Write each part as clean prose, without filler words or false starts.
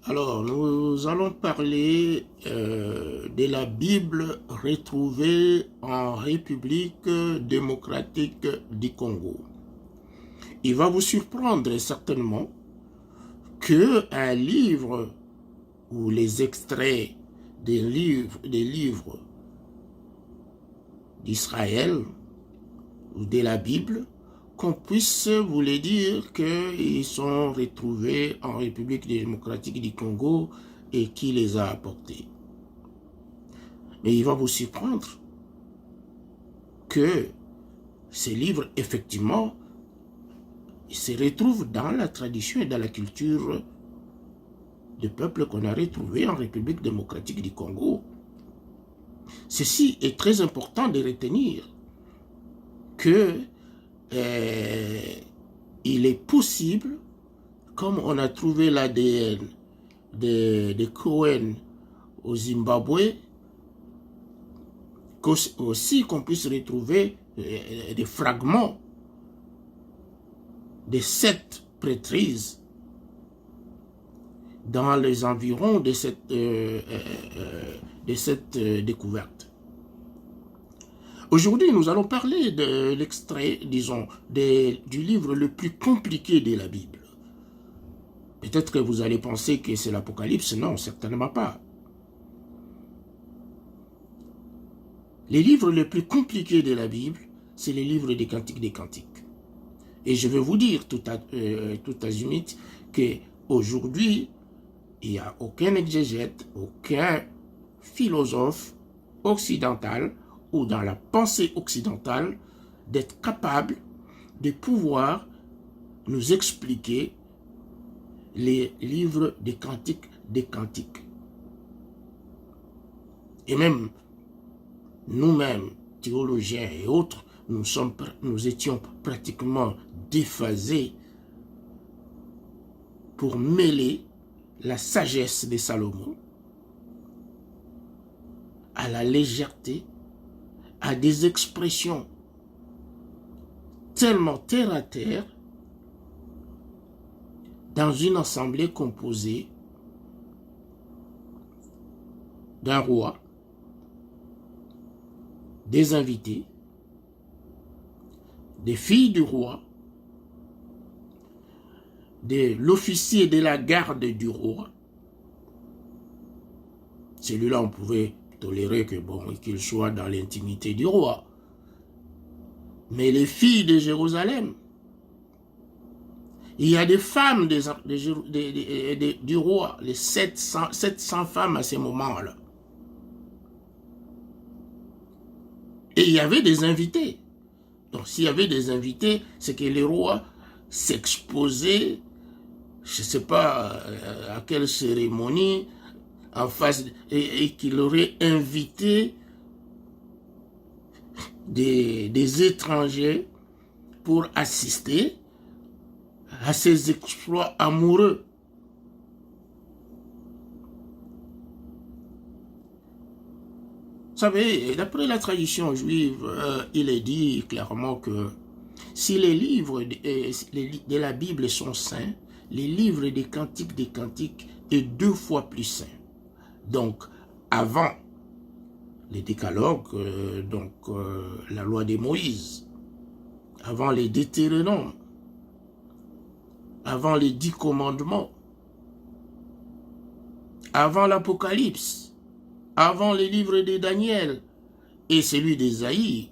Alors, nous allons parler de la Bible retrouvée en République démocratique du Congo. Il va vous surprendre certainement qu'un livre ou les extraits des livres d'Israël ou de la Bible, qu'on puisse vous les dire qu'ils sont retrouvés en République démocratique du Congo et qui les a apportés. Mais il va vous surprendre que ces livres, effectivement, se retrouvent dans la tradition et dans la culture du peuple qu'on a retrouvé en République démocratique du Congo. Ceci est très important de retenir que il est possible, comme on a trouvé l'ADN de Cohen au Zimbabwe, aussi qu'on puisse retrouver des fragments de 7 prêtrises dans les environs de cette découverte. Aujourd'hui, nous allons parler de l'extrait, disons, du livre le plus compliqué de la Bible. Peut-être que vous allez penser que c'est l'Apocalypse. Non, certainement pas. Les livres les plus compliqués de la Bible, c'est les livres des Cantiques des Cantiques. Et je vais vous dire tout azimut qu'aujourd'hui, il n'y a aucun exégète, aucun philosophe occidental ou dans la pensée occidentale d'être capable de pouvoir nous expliquer les livres des Cantiques des Cantiques. Et même nous-mêmes, théologiens et autres, nous étions pratiquement déphasés pour mêler la sagesse de Salomon à la légèreté, à des expressions tellement terre à terre dans une assemblée composée d'un roi, des invités, des filles du roi, de l'officier de la garde du roi. Celui-là, on pouvait tolérer que qu'il soit dans l'intimité du roi. Mais les filles de Jérusalem, il y a des femmes du roi, les 700 femmes à ce moment-là. Et il y avait des invités. Donc s'il y avait des invités, c'est que les rois s'exposaient, je ne sais pas à quelle cérémonie, en face, et qu'il aurait invité des étrangers pour assister à ces exploits amoureux. Vous savez, d'après la tradition juive, il est dit clairement que si les livres de la Bible sont saints, les livres des Cantiques est 2 fois plus saint. Donc, avant les décalogues, la loi de Moïse, avant les Deutéronomes, avant les 10 commandements, avant l'Apocalypse, avant les livres de Daniel et celui d'Ésaïe,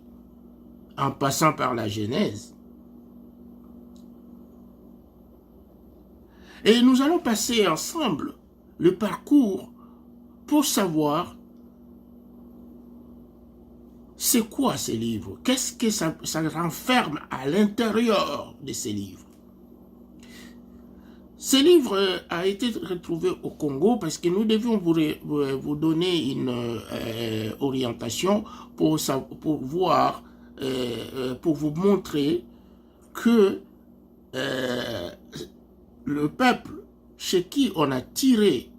en passant par la Genèse. Et nous allons passer ensemble le parcours pour savoir c'est quoi ces livres, qu'est-ce que ça renferme à l'intérieur de ces livres. Ce livre a été retrouvé au Congo parce que nous devions vous donner une orientation pour voir, pour vous montrer que le peuple chez qui on a tiré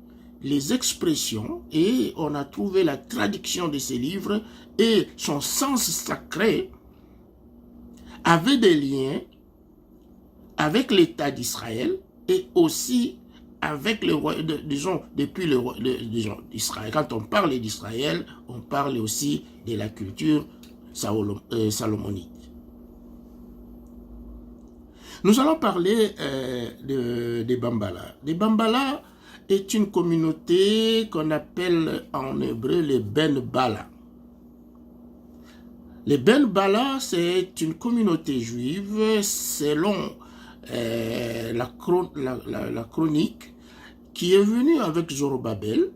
les expressions et on a trouvé la traduction de ces livres et son sens sacré avait des liens avec l'État d'Israël et aussi avec le roi, disons, depuis disons, Israël. Quand on parle d'Israël, on parle aussi de la culture salomonite. Nous allons parler des Bambala. Les Bambala est une communauté qu'on appelle en hébreu les Ben Bala. Les Ben Bala, c'est une communauté juive selon la chronique qui est venue avec Zorobabel,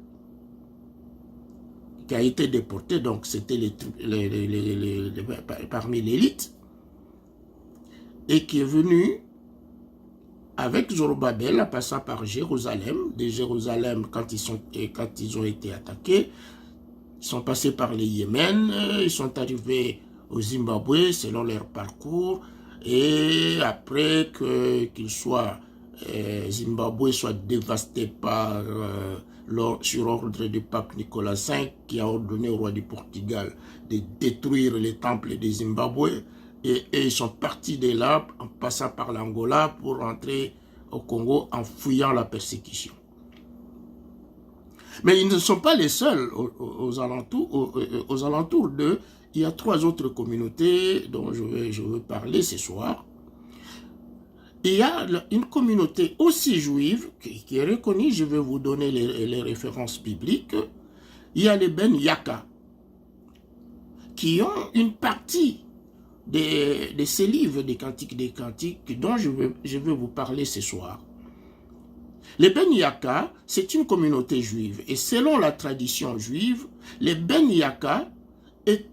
qui a été déporté, donc c'était parmi l'élite, et qui est venu avec Zorobabel en passant par Jérusalem. De Jérusalem, quand ils ont été attaqués, ils sont passés par le Yémen, ils sont arrivés au Zimbabwe selon leur parcours, et après qu'ils soient, Zimbabwe soit dévasté par, sur ordre du pape Nicolas V, qui a ordonné au roi du Portugal de détruire les temples de Zimbabwe, et ils sont partis de là en passant par l'Angola pour rentrer au Congo en fuyant la persécution. Mais ils ne sont pas les seuls aux alentours d'eux. Il y a 3 autres communautés dont je veux parler ce soir. Il y a une communauté aussi juive qui est reconnue, je vais vous donner les références bibliques. Il y a les Ben Yaka, qui ont une partie de ces livres des cantiques dont je vais vous parler ce soir. Les Ben Yaka, c'est une communauté juive. Et selon la tradition juive, les Ben Yaka est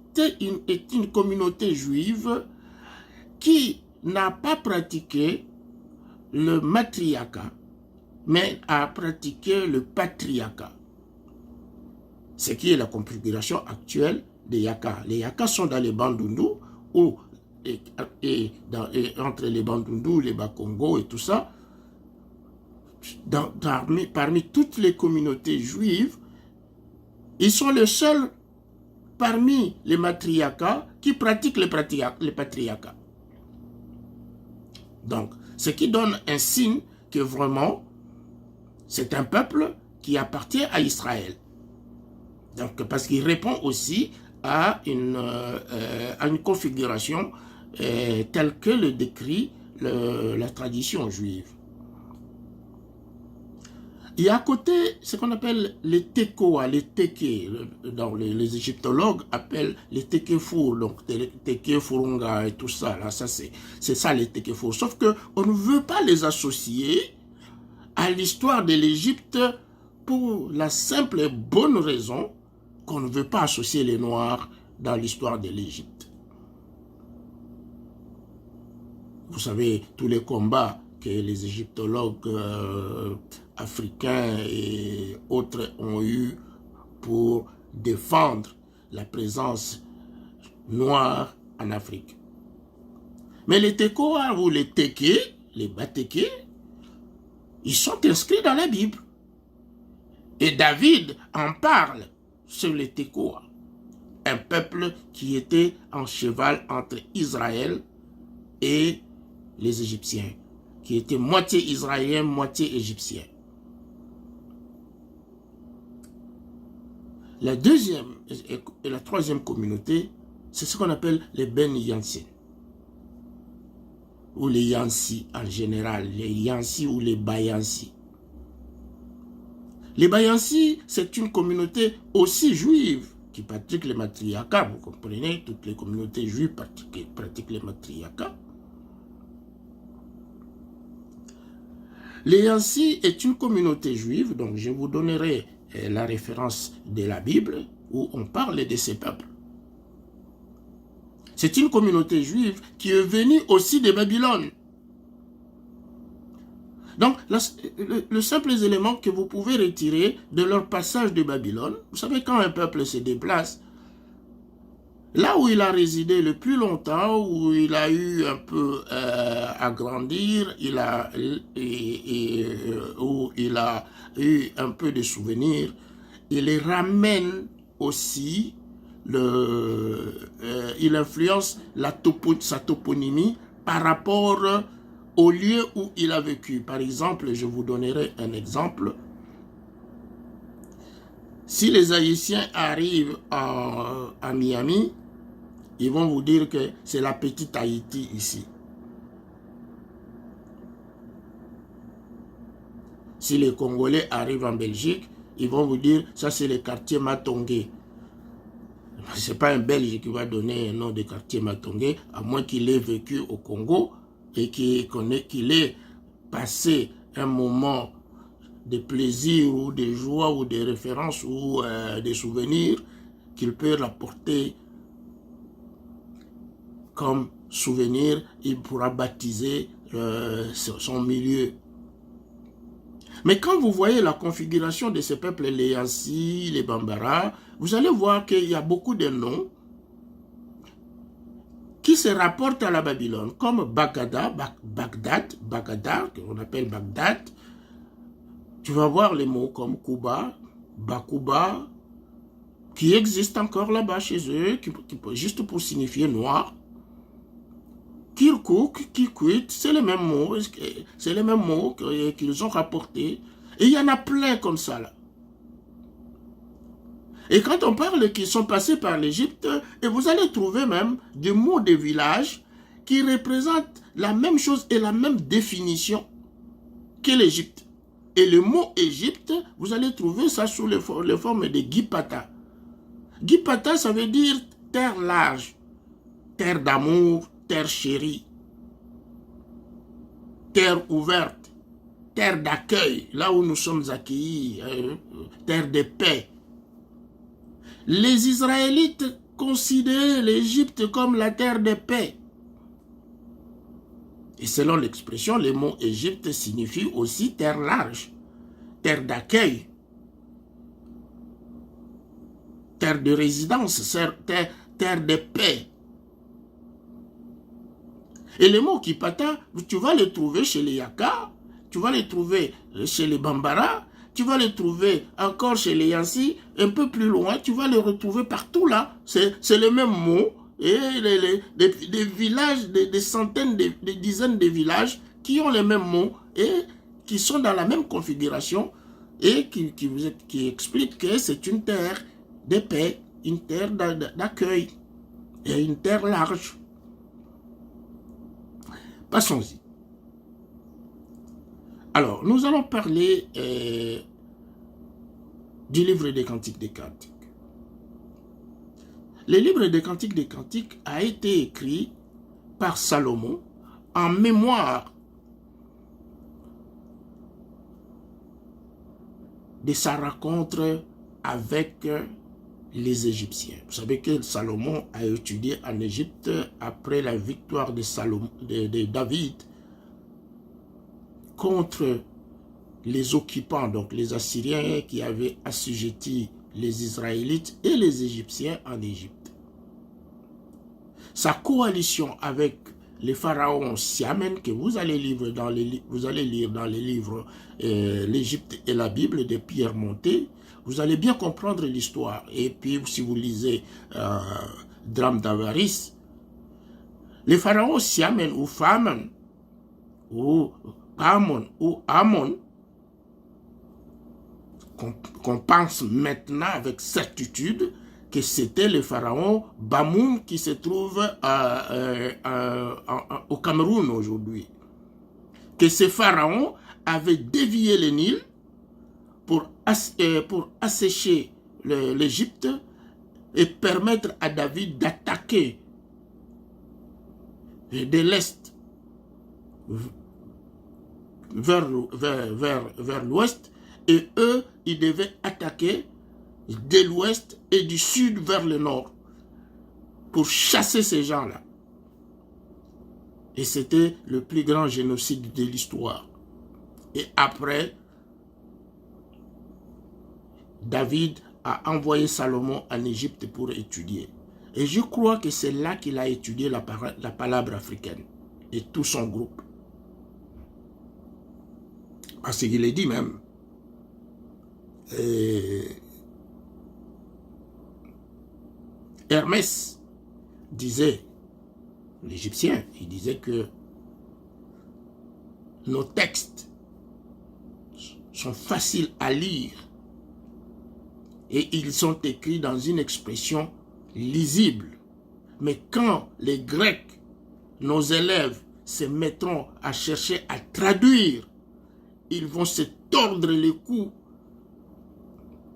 une communauté juive qui n'a pas pratiqué le matriarcat, mais a pratiqué le patriarcat. Ce qui est la configuration actuelle des Yaka. Les Yaka sont dans les Bandundu, entre les Bandundu, les Bakongo et tout ça. Parmi toutes les communautés juives, ils sont les seuls parmi les matriarcats qui pratiquent le patriarcat. Donc, ce qui donne un signe que vraiment, c'est un peuple qui appartient à Israël. Donc, parce qu'il répond aussi à une configuration telle que le décrit la tradition juive. Il y a à côté ce qu'on appelle les Tekoa, les Teke, donc les égyptologues appellent les Tekefour, donc les Tekefurunga et tout ça, là, c'est ça les Tekefour. Sauf qu'on ne veut pas les associer à l'histoire de l'Égypte pour la simple et bonne raison qu'on ne veut pas associer les Noirs dans l'histoire de l'Égypte. Vous savez, tous les combats que les égyptologues africains et autres ont eu pour défendre la présence noire en Afrique. Mais les Tekoa ou les Teke, les Bateke, ils sont inscrits dans la Bible. Et David en parle sur les Tekoa, un peuple qui était en cheval entre Israël et les Égyptiens, qui était moitié israélien, moitié égyptien. La deuxième et la troisième communauté, c'est ce qu'on appelle les Ben Yansi, ou les Yansi en général, les Yansi ou les Bayansi. Les Bayansi, c'est une communauté aussi juive qui pratique le matriarcat. Vous comprenez, toutes les communautés juives pratiquent le matriarcat. Les Yansi est une communauté juive, donc je vous donnerai la référence de la Bible où on parle de ces peuples. C'est une communauté juive qui est venue aussi de Babylone. Donc, le simple élément que vous pouvez retirer de leur passage de Babylone, vous savez, quand un peuple se déplace, là où il a résidé le plus longtemps, où il a eu un peu à grandir, où il a eu un peu de souvenirs, il les ramène aussi, il influence sa toponymie par rapport au lieu où il a vécu. Par exemple, je vous donnerai un exemple. Si les Haïtiens arrivent à Miami, ils vont vous dire que c'est la petite Haïti ici. Si les Congolais arrivent en Belgique, ils vont vous dire ça c'est le quartier Matongé. Ce n'est pas un Belge qui va donner un nom de quartier Matongé, à moins qu'il ait vécu au Congo et qu'il ait passé un moment de plaisir ou de joie ou de référence ou des souvenirs qu'il peut rapporter comme souvenir. Il pourra baptiser son milieu. Mais quand vous voyez la configuration de ces peuples, les Yansi, les Bambara, vous allez voir qu'il y a beaucoup de noms qui se rapportent à la Babylone, comme Bagdad, qu'on appelle Bagdad. Tu vas voir les mots comme Kuba, Bakuba, qui existent encore là-bas chez eux, juste pour signifier noir. Kirkuk, Kikwit, c'est les mêmes mots, qu'ils ont rapportés. Et il y en a plein comme ça là. Et quand on parle qu'ils sont passés par l'Égypte, et vous allez trouver même des mots de village qui représentent la même chose et la même définition que l'Égypte. Et le mot Égypte, vous allez trouver ça sous les formes de Gipata. Gipata, ça veut dire terre large, terre d'amour, terre chérie, terre ouverte, terre d'accueil, là où nous sommes accueillis, terre de paix. Les Israélites considéraient l'Égypte comme la terre de paix. Et selon l'expression, le mot Égypte signifie aussi terre large, terre d'accueil, terre de résidence, terre de paix. Et le mot Kipata, tu vas le trouver chez les Yaka, tu vas le trouver chez les Bambara, tu vas le trouver encore chez les Yansi, un peu plus loin, tu vas le retrouver partout là. C'est le même mot. Et des villages, des centaines, des dizaines de villages qui ont les mêmes mots et qui sont dans la même configuration et qui expliquent que c'est une terre de paix, une terre d'accueil et une terre large. Passons-y. Alors, nous allons parler du livre des Cantiques des Cantiques. Le livre des Cantiques des Cantiques a été écrit par Salomon en mémoire de sa rencontre avec les Égyptiens. Vous savez que Salomon a étudié en Égypte après la victoire de David contre les occupants, donc les Assyriens qui avaient assujetti les Israélites et les Égyptiens en Égypte. Sa coalition avec les pharaons Siamen, que vous allez lire dans les livres L'Égypte et la Bible de Pierre Montet, vous allez bien comprendre l'histoire. Et puis, si vous lisez Drame d'Avaris, les pharaons Siamen ou Famen, ou Pamon ou Amon, qu'on pense maintenant avec certitude que c'était le pharaon Bamoun qui se trouve au Cameroun aujourd'hui. Que ce pharaon avait dévié le Nil pour assécher l'Égypte et permettre à David d'attaquer de l'Est vers l'Ouest, et eux, ils devaient attaquer de l'Ouest et du Sud vers le Nord pour chasser ces gens-là. Et c'était le plus grand génocide de l'histoire. Et après, David a envoyé Salomon en Égypte pour étudier. Et je crois que c'est là qu'il a étudié la palabre africaine et tout son groupe. Parce qu'il est dit même, Hermès disait, l'Égyptien, il disait que nos textes sont faciles à lire et ils sont écrits dans une expression lisible. Mais quand les Grecs, nos élèves, se mettront à chercher à traduire, ils vont se tordre les cous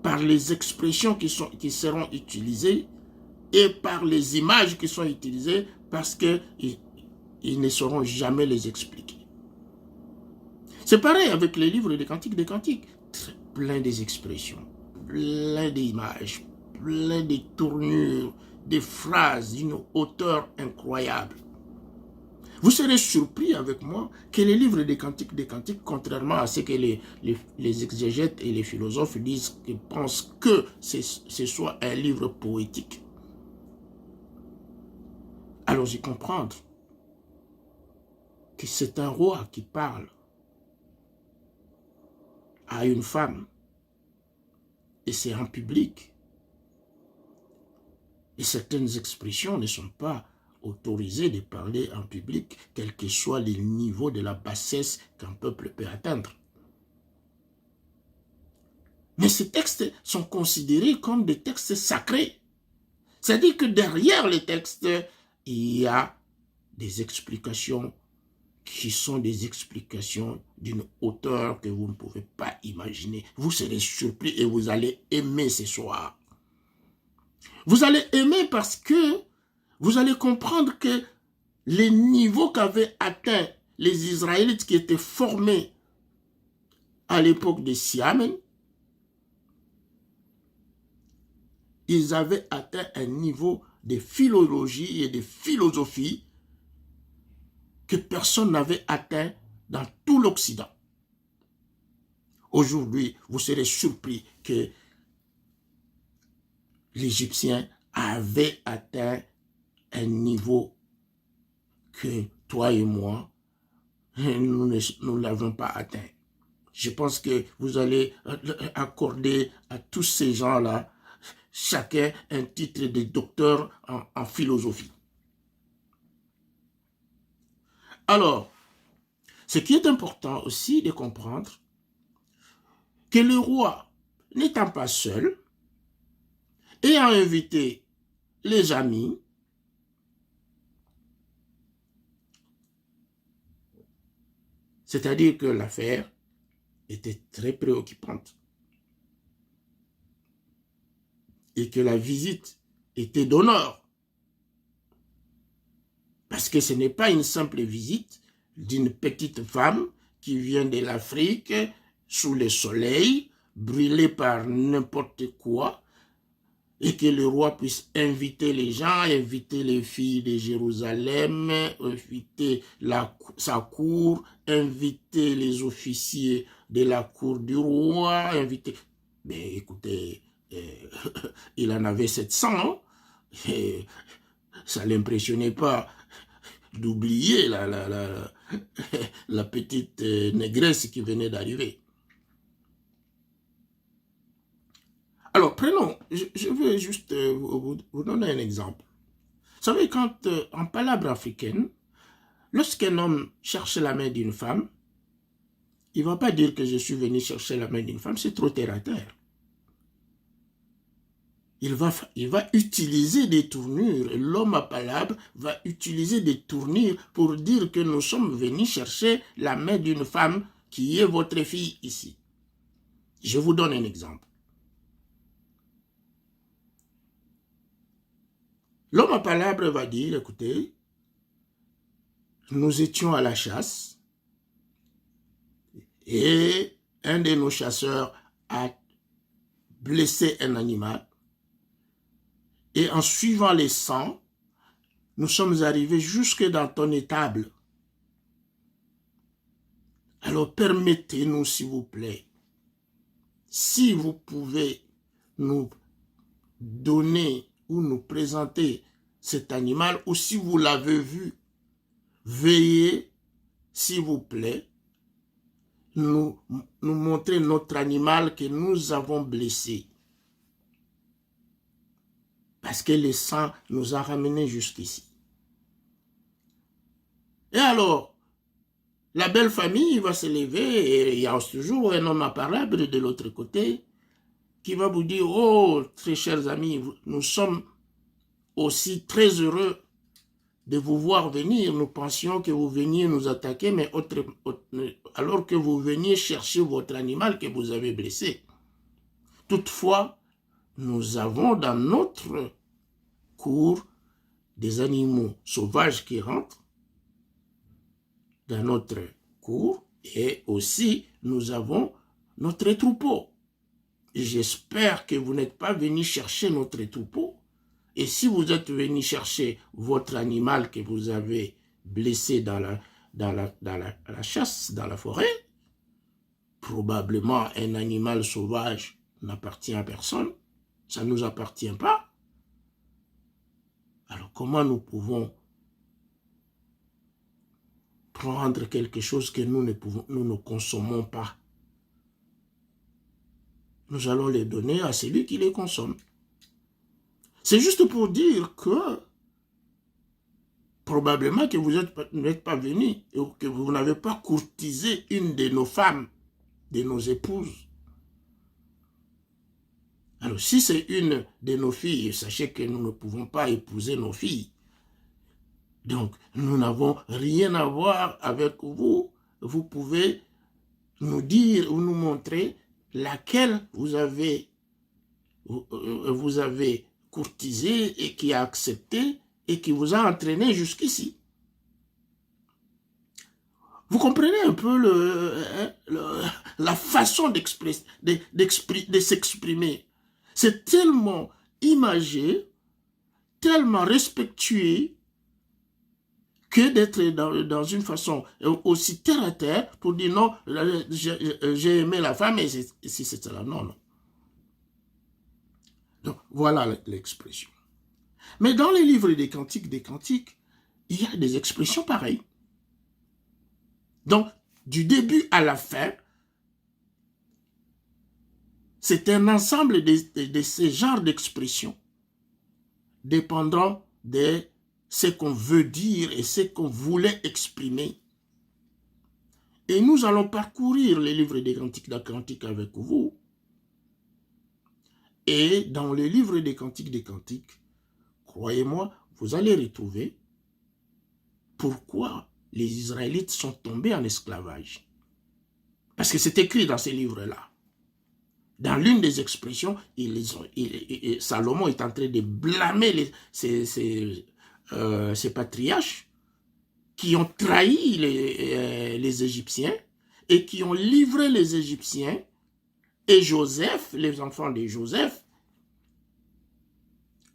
par les expressions qui seront utilisées et par les images qui sont utilisées parce qu'ils ne sauront jamais les expliquer. C'est pareil avec les livres des cantiques, plein des expressions, plein d'images, plein de tournures, des phrases d'une hauteur incroyable. Vous serez surpris avec moi que les livres des cantiques, contrairement à ce que les exégètes et les philosophes disent, qu'ils pensent que ce soit un livre poétique. Allons-y comprendre que c'est un roi qui parle à une femme et c'est en public. Et certaines expressions ne sont pas autorisées de parler en public, quel que soit le niveau de la bassesse qu'un peuple peut atteindre. Mais ces textes sont considérés comme des textes sacrés. C'est-à-dire que derrière les textes, il y a des explications qui sont des explications d'une hauteur que vous ne pouvez pas imaginer. Vous serez surpris et vous allez aimer ce soir. Vous allez aimer parce que vous allez comprendre que les niveaux qu'avaient atteints les Israélites qui étaient formés à l'époque de Siamen, ils avaient atteint un niveau de philologie et de philosophie que personne n'avait atteint dans tout l'Occident. Aujourd'hui, vous serez surpris que l'Égyptien avait atteint un niveau que toi et moi, nous ne l'avons pas atteint. Je pense que vous allez accorder à tous ces gens-là, chacun un titre de docteur en philosophie. Alors, ce qui est important aussi de comprendre, que le roi, n'étant pas seul, ayant invité les amis, c'est-à-dire que l'affaire était très préoccupante et que la visite était d'honneur. Parce que ce n'est pas une simple visite d'une petite femme qui vient de l'Afrique sous le soleil, brûlée par n'importe quoi, et que le roi puisse inviter les gens, inviter les filles de Jérusalem, inviter sa cour, inviter les officiers de la cour du roi, inviter... Mais écoutez, il en avait 700, et ça ne l'impressionnait pas d'oublier la petite négresse qui venait d'arriver. Alors, prenons, je veux juste vous donner un exemple. Vous savez, quand en palabre africaine, lorsqu'un homme cherche la main d'une femme, il ne va pas dire que je suis venu chercher la main d'une femme, c'est trop terre à terre. Il va utiliser des tournures. L'homme à palabre va utiliser des tournures pour dire que nous sommes venus chercher la main d'une femme qui est votre fille ici. Je vous donne un exemple. L'homme à palabre va dire, écoutez, nous étions à la chasse et un de nos chasseurs a blessé un animal et en suivant les sangs, nous sommes arrivés jusque dans ton étable. Alors permettez-nous, s'il vous plaît, si vous pouvez nous donner ou nous présenter cet animal, ou si vous l'avez vu, veuillez, s'il vous plaît, nous montrer notre animal que nous avons blessé. Parce que le sang nous a ramenés jusqu'ici. Et alors, la belle famille va se lever et il y a toujours un homme imparable de l'autre côté qui va vous dire, oh, très chers amis, nous sommes aussi très heureux de vous voir venir. Nous pensions que vous veniez nous attaquer, mais alors que vous veniez chercher votre animal que vous avez blessé. Toutefois, nous avons dans notre cour des animaux sauvages qui rentrent dans notre cour et aussi nous avons notre troupeau. J'espère que vous n'êtes pas venu chercher notre troupeau. Et si vous êtes venu chercher votre animal que vous avez blessé dans la chasse, dans la forêt, probablement un animal sauvage n'appartient à personne, ça ne nous appartient pas. Alors comment nous pouvons prendre quelque chose que nous ne consommons pas? Nous allons les donner à celui qui les consomme. C'est juste pour dire que probablement que vous n'êtes pas venu et que vous n'avez pas courtisé une de nos femmes, de nos épouses. Alors si c'est une de nos filles, sachez que nous ne pouvons pas épouser nos filles. Donc nous n'avons rien à voir avec vous. Vous pouvez nous dire ou nous montrer laquelle vous avez courtisé et qui a accepté et qui vous a entraîné jusqu'ici. Vous comprenez un peu la façon de s'exprimer. C'est tellement imagé, tellement respectueux, que d'être dans une façon aussi terre à terre pour dire non, j'ai aimé la femme et si c'est cela. Non, non. Donc, voilà l'expression. Mais dans les livres des cantiques, il y a des expressions pareilles. Donc, du début à la fin, c'est un ensemble de ces genres d'expressions, dépendant de ce qu'on veut dire et ce qu'on voulait exprimer. Et nous allons parcourir les livres des cantiques avec vous. Et dans les livres des cantiques, croyez-moi, vous allez retrouver pourquoi les Israélites sont tombés en esclavage. Parce que c'est écrit dans ces livres-là. Dans l'une des expressions, Salomon est en train de blâmer ces patriarches qui ont trahi les Égyptiens et qui ont livré les Égyptiens et Joseph, les enfants de Joseph,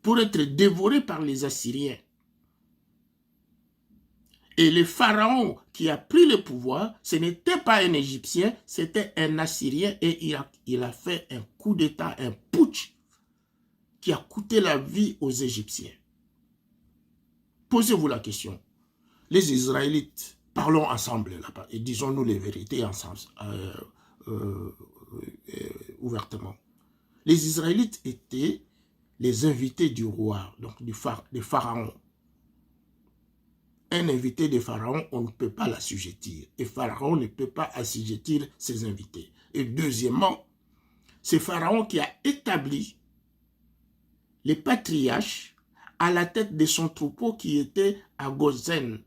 pour être dévorés par les Assyriens. Et le pharaon qui a pris le pouvoir, ce n'était pas un Égyptien, c'était un Assyrien et il a fait un coup d'État, un putsch qui a coûté la vie aux Égyptiens. Posez-vous la question. Les Israélites, parlons ensemble là-bas et disons-nous les vérités ensemble, ouvertement. Les Israélites étaient les invités du roi, donc des pharaons. Un invité de Pharaon, on ne peut pas l'assujettir. Et Pharaon ne peut pas assujettir ses invités. Et deuxièmement, c'est Pharaon qui a établi les patriarches à la tête de son troupeau qui était à Gozen,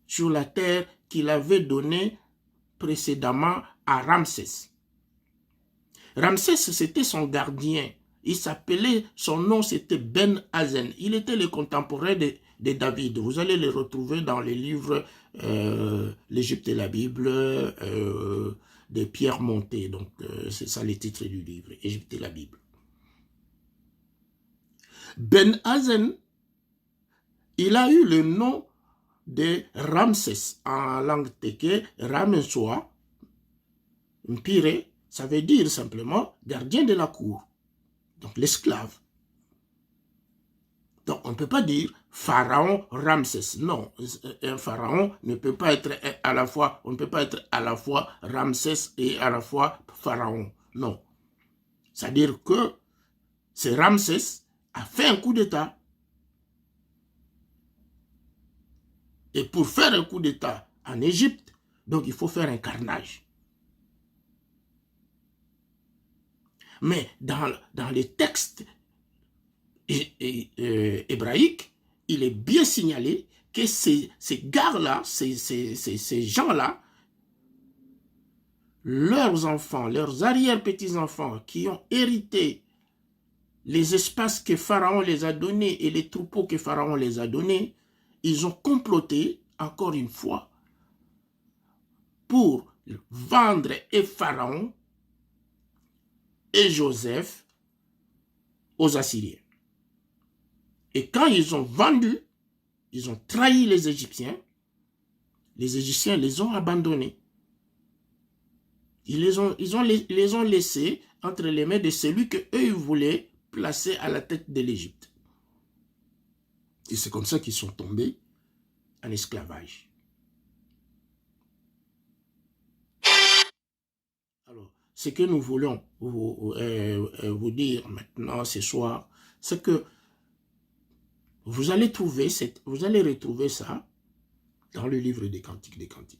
sur la terre qu'il avait donnée précédemment à Ramsès. Ramsès, c'était son gardien. Il s'appelait, son nom c'était Ben Hazen. Il était le contemporain de David. Vous allez le retrouver dans les livres L'Égypte et la Bible de Pierre Montet. Donc c'est ça le titre du livre, Égypte et la Bible. Ben Hazen, il a eu le nom de Ramsès en langue teke, Ramessoa, Mpire, ça veut dire simplement gardien de la cour. Donc l'esclave. Donc on ne peut pas dire pharaon Ramsès. Non, un pharaon ne peut pas être à la fois, on ne peut pas être à la fois Ramsès et à la fois pharaon. Non. C'est-à-dire que c'est Ramsès a fait un coup d'État. Et pour faire un coup d'État en Égypte. Donc, il faut faire un carnage. Mais dans les textes hébraïques, il est bien signalé que ces gars-là, ces gens-là, leurs enfants, leurs arrière-petits-enfants qui ont hérité les espaces que Pharaon les a donnés et les troupeaux que Pharaon les a donnés, ils ont comploté, encore une fois, pour vendre et Pharaon et Joseph aux Assyriens. Et quand ils ont vendu, ils ont trahi les Égyptiens les ont abandonnés. Ils les ont laissés entre les mains de celui qu'eux ils voulaient placer à la tête de l'Égypte. Et c'est comme ça qu'ils sont tombés en esclavage. Alors, ce que nous voulons vous dire maintenant ce soir, c'est que vous allez retrouver ça dans le livre des Cantiques des Cantiques.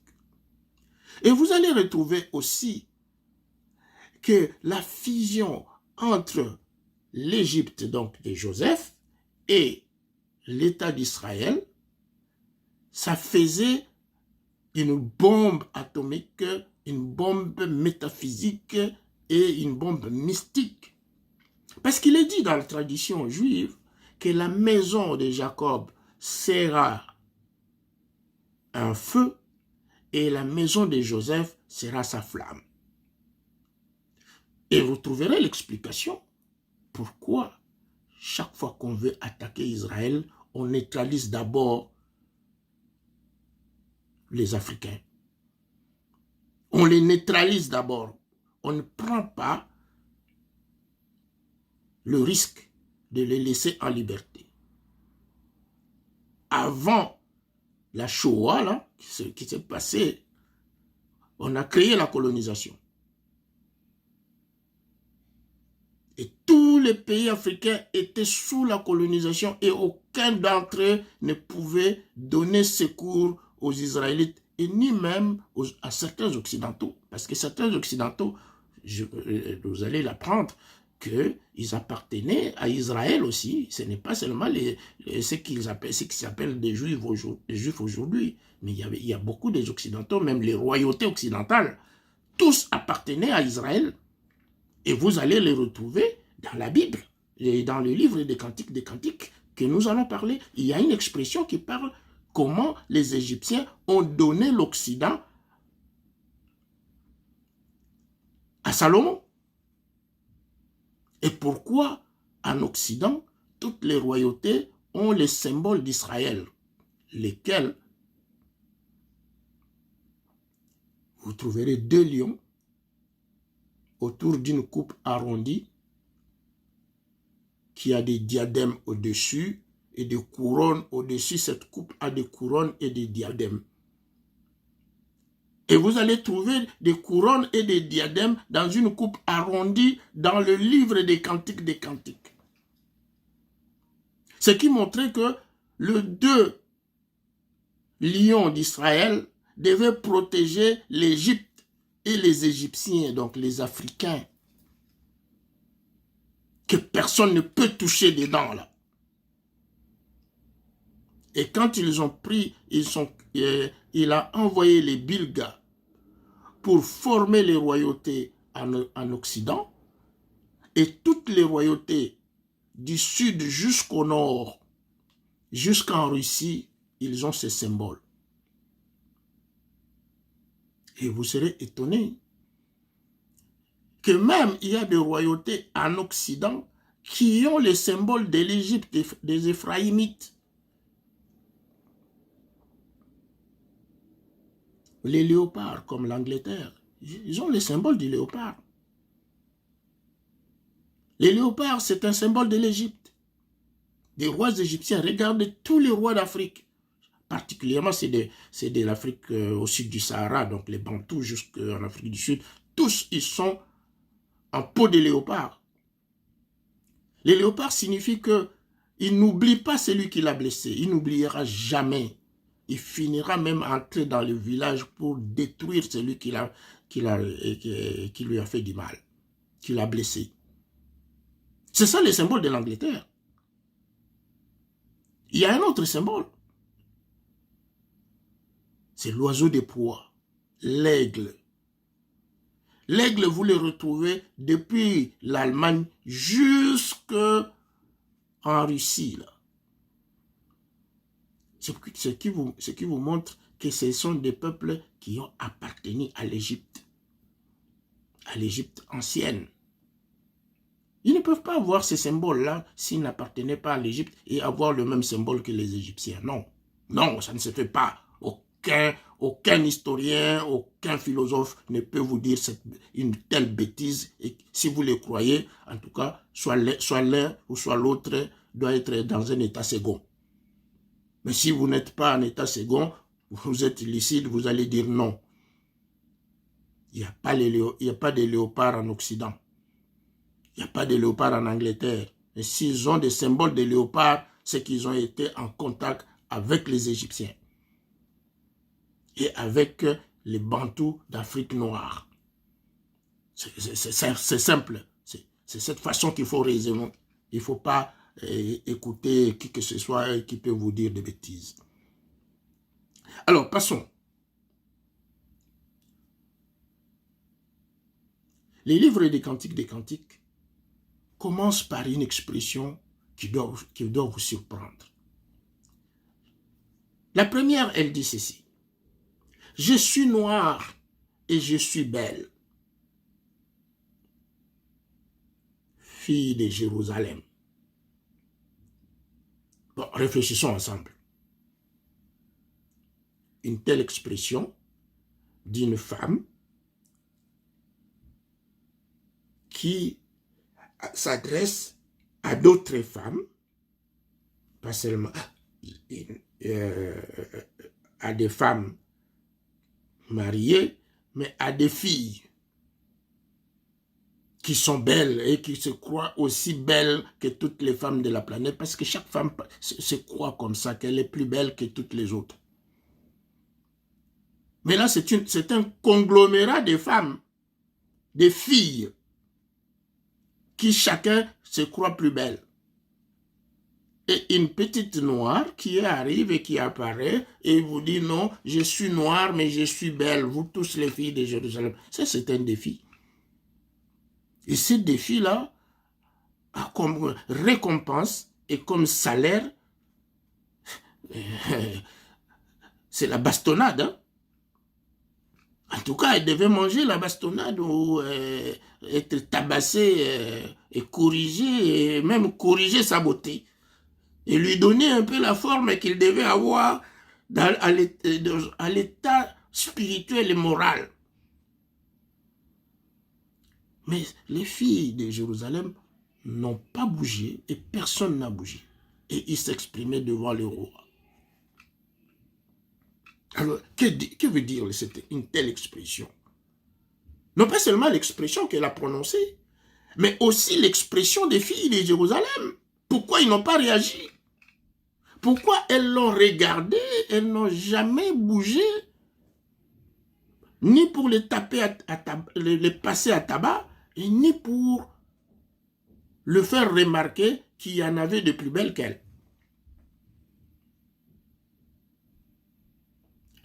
Et vous allez retrouver aussi que la fusion entre l'Égypte donc de Joseph et l'État d'Israël, ça faisait une bombe atomique, une bombe métaphysique et une bombe mystique. Parce qu'il est dit dans la tradition juive que la maison de Jacob sera un feu et la maison de Joseph sera sa flamme. Et vous trouverez l'explication pourquoi chaque fois qu'on veut attaquer Israël, on neutralise d'abord les Africains. On les neutralise d'abord. On ne prend pas le risque de les laisser en liberté. Avant la Shoah, là, qui s'est passé, on a créé la colonisation. Et tous les pays africains étaient sous la colonisation et aucun d'entre eux ne pouvait donner secours aux Israélites et ni même à certains Occidentaux. Parce que certains Occidentaux, vous allez l'apprendre, qu'ils appartenaient à Israël aussi. Ce n'est pas seulement ce qui s'appellent des Juifs aujourd'hui. Mais il y a beaucoup des Occidentaux, même les royautés occidentales, tous appartenaient à Israël. Et vous allez les retrouver dans la Bible, et dans le livre des Cantiques que nous allons parler. Il y a une expression qui parle comment les Égyptiens ont donné l'Occident à Salomon. Et pourquoi en Occident, toutes les royautés ont les symboles d'Israël, lesquels vous trouverez 2 lions autour d'une coupe arrondie qui a des diadèmes au-dessus et des couronnes au-dessus. Cette coupe a des couronnes et des diadèmes. Et vous allez trouver des couronnes et des diadèmes dans une coupe arrondie dans le livre des Cantiques des Cantiques. Ce qui montrait que les 2 lions d'Israël devaient protéger l'Égypte et les Égyptiens, donc les Africains, que personne ne peut toucher dedans là. Et quand ils ont pris, il a envoyé les Bilgas pour former les royautés en Occident, et toutes les royautés du sud jusqu'au nord, jusqu'en Russie, ils ont ces symboles. Et vous serez étonnés que même il y a des royautés en Occident qui ont les symboles de l'Égypte, des Éphraïmites. Les léopards, comme l'Angleterre, ils ont les symboles du léopard. Les léopards, c'est un symbole de l'Égypte. Des rois égyptiens, regardez tous les rois d'Afrique. Particulièrement, c'est de l'Afrique au sud du Sahara, donc les Bantous jusqu'en Afrique du Sud. Tous, ils sont en peau de léopard. Les léopards signifient qu'il n'oublie pas celui qui l'a blessé. Il n'oubliera jamais. il finira même entrer dans le village pour détruire celui qui lui a fait du mal, qui l'a blessé. C'est ça le symbole de l'Angleterre. Il y a un autre symbole. C'est l'oiseau de proie, l'aigle. L'aigle, vous le retrouvez depuis l'Allemagne jusqu'en Russie. Là. Ce qui vous montre que ce sont des peuples qui ont appartenu à l'Égypte ancienne. Ils ne peuvent pas avoir ces symboles-là s'ils n'appartenaient pas à l'Égypte et avoir le même symbole que les Égyptiens. Non, non, ça ne se fait pas. Aucun historien, aucun philosophe ne peut vous dire une telle bêtise. Et si vous le croyez, en tout cas, soit l'un ou soit l'autre doit être dans un état second. Mais si vous n'êtes pas en état second, vous êtes lucide, vous allez dire non. Il n'y a pas de léopard en Occident. Il n'y a pas de léopard en Angleterre. Et s'ils ont des symboles de léopard, c'est qu'ils ont été en contact avec les Égyptiens et avec les Bantous d'Afrique noire. C'est simple. C'est cette façon qu'il faut raisonner. Il ne faut pas écouter qui que ce soit qui peut vous dire des bêtises. Alors, passons. Les livres des Cantiques commencent par une expression qui doit vous surprendre. La première, elle dit ceci. Je suis noire et je suis belle. Fille de Jérusalem. Bon, réfléchissons ensemble. Une telle expression d'une femme qui s'adresse à d'autres femmes, pas seulement à des femmes mariées, mais à des filles qui sont belles et qui se croient aussi belles que toutes les femmes de la planète, parce que chaque femme se croit comme ça, qu'elle est plus belle que toutes les autres. Mais là, c'est un conglomérat de femmes, de filles, qui chacun se croit plus belle. Et une petite noire qui arrive et qui apparaît et vous dit non, je suis noire mais je suis belle, vous tous les filles de Jérusalem. Ça, c'est un défi. Et ce défi-là a comme récompense et comme salaire, c'est la bastonnade. Hein? En tout cas, elle devait manger la bastonnade ou être tabassée et corriger, et même corriger sa beauté. Et lui donner un peu la forme qu'il devait avoir à l'état spirituel et moral. Mais les filles de Jérusalem n'ont pas bougé et personne n'a bougé. Et ils s'exprimaient devant le roi. Alors, que veut dire une telle expression? Non pas seulement l'expression qu'elle a prononcée, mais aussi l'expression des filles de Jérusalem. Pourquoi ils n'ont pas réagi? Pourquoi elles l'ont regardé? Elles n'ont jamais bougé, ni pour les taper, les passer à tabac, et ni pour le faire remarquer qu'il y en avait de plus belles qu'elles.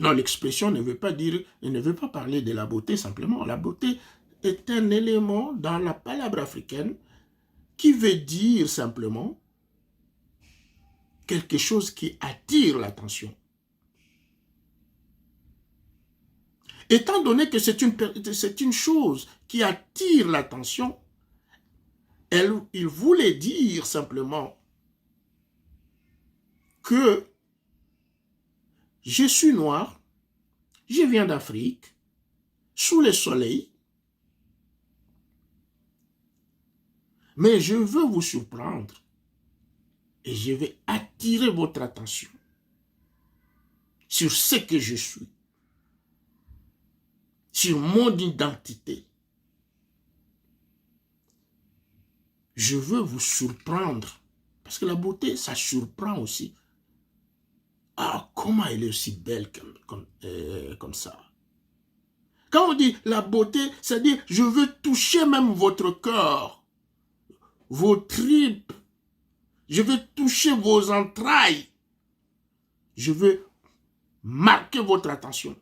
Non, l'expression ne veut pas dire, elle ne veut pas parler de la beauté simplement. La beauté est un élément dans la palabre africaine qui veut dire simplement quelque chose qui attire l'attention. Étant donné que c'est une chose qui attire l'attention, il voulait dire simplement que je suis noir, je viens d'Afrique, sous le soleil, mais je veux vous surprendre et je vais attirer votre attention sur ce que je suis, sur mon identité. Je veux vous surprendre, parce que la beauté, ça surprend aussi. Ah, Comment elle est aussi belle comme ça? Quand on dit la beauté, c'est-à-dire je veux toucher même votre cœur, vos tripes, je veux toucher vos entrailles, je veux marquer votre attention.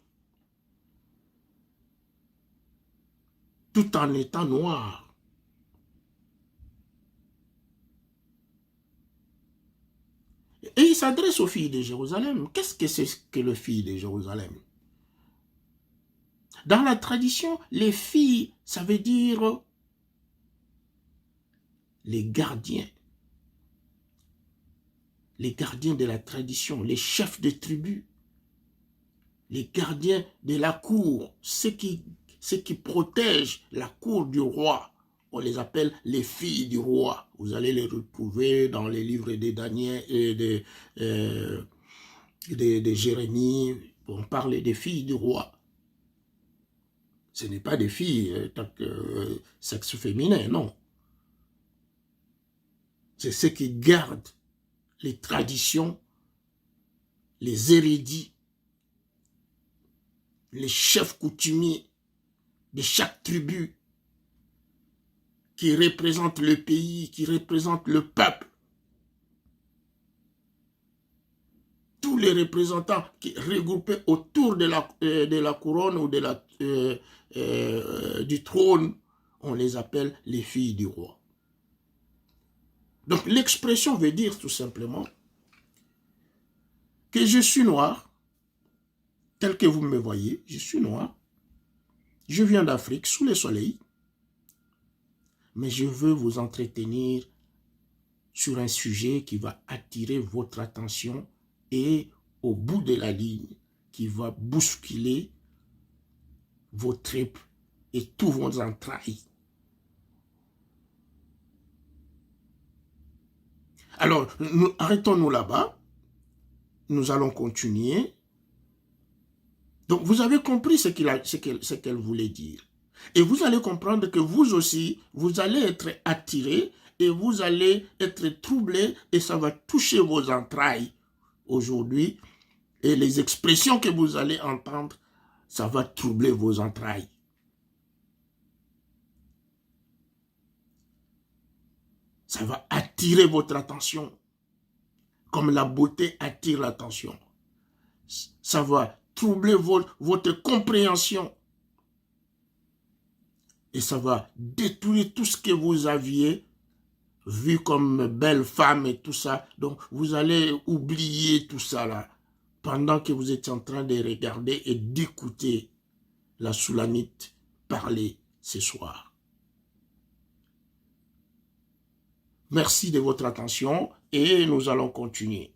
Tout en étant noir. Et il s'adresse aux filles de Jérusalem. Qu'est-ce que c'est que les filles de Jérusalem? Dans la tradition, les filles, ça veut dire les gardiens. Les gardiens de la tradition, les chefs de tribu, les gardiens de la cour, ceux qui protègent la cour du roi. On les appelle les filles du roi. Vous allez les retrouver dans les livres de Daniel et de Jérémie. On parle des filles du roi. Ce n'est pas des filles sexe féminin, non. C'est ceux qui gardent les traditions, les érudits, les chefs coutumiers de chaque tribu qui représentent le pays, qui représentent le peuple. Tous les représentants qui regroupés autour de la couronne ou du trône, on les appelle les filles du roi. Donc l'expression veut dire tout simplement que je suis noir, tel que vous me voyez, je suis noir, je viens d'Afrique sous le soleil, mais je veux vous entretenir sur un sujet qui va attirer votre attention et au bout de la ligne, qui va bousculer vos tripes et tous vos entrailles. Alors, arrêtons-nous là-bas. Nous allons continuer. Donc, vous avez compris ce qu'elle voulait dire. Et vous allez comprendre que vous aussi, vous allez être attirés et vous allez être troublés et ça va toucher vos entrailles aujourd'hui. Et les expressions que vous allez entendre, ça va troubler vos entrailles. Ça va attirer votre attention, comme la beauté attire l'attention. Ça va troubler votre compréhension. Et ça va détruire tout ce que vous aviez vu comme belle femme et tout ça. Donc, vous allez oublier tout ça là, pendant que vous êtes en train de regarder et d'écouter la Soulamite parler ce soir. Merci de votre attention et nous allons continuer.